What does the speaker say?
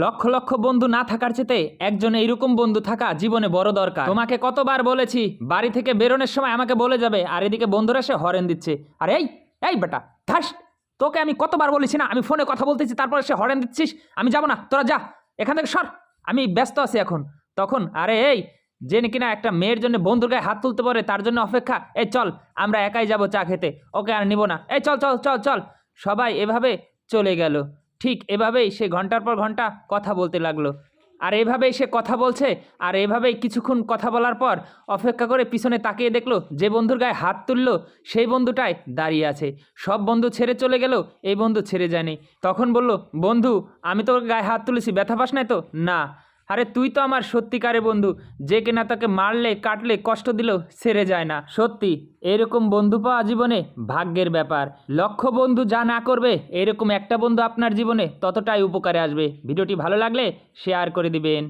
লক্ষ লক্ষ বন্ধু না থাকার চেতে একজন এইরকম বন্ধু থাকা জীবনে বড় দরকার। তোমাকে কতবার বলেছি বাড়ি থেকে বেরোনোর সময় আমাকে বলে যাবে, আর এদিকে বন্ধুরা এসে হরেন দিচ্ছে। আর এই বেটা ধাস, তোকে আমি কতবার বলেছি না আমি ফোনে কথা বলতেছি, তারপরে সে হরেন দিচ্ছিস। আমি যাবো না, তোরা যা এখান থেকে সর, আমি ব্যস্ত আছি এখন। তখন আরে যে কিনা একটা মেয়ের জন্য বন্ধুর গায়ে হাত তুলতে পারে তার জন্য অপেক্ষা। এই চল আমরা একাই যাব চা খেতে, ওকে আর নিব না। এই চল চল চল চল। সবাই এভাবে চলে গেল। ঠিক এভাবেই সে ঘন্টার পর ঘন্টা কথা বলতে লাগলো। আর এভাবেই সে কথা বলছে, আর এভাবেই কিছুক্ষণ কথা বলার পর অপেক্ষা করে পিছনে তাকিয়ে দেখলো যে বন্ধুর গায়ে হাত তুললো সেই বন্ধুটাই দাঁড়িয়ে আছে। সব বন্ধু ছেড়ে চলে গেল, এই বন্ধু ছেড়ে যায়নি। তখন বলল, বন্ধু আমি তোর গায়ে হাত তুলেছি, ব্যথা পাস নাই তো? না। আরে তুই তো আমার সত্যিকারের বন্ধু, যে কিনা তাকে মারলে কাটলে কষ্ট দিলেও ছেড়ে যায় না। সত্যি এরকম বন্ধু পাওয়া জীবনে ভাগ্যের ব্যাপার। লক্ষ বন্ধু যা না করবে, এরকম একটা বন্ধু আপনার জীবনে ততটাই উপকারে আসবে। ভিডিওটি ভালো লাগলে শেয়ার করে দিবেন।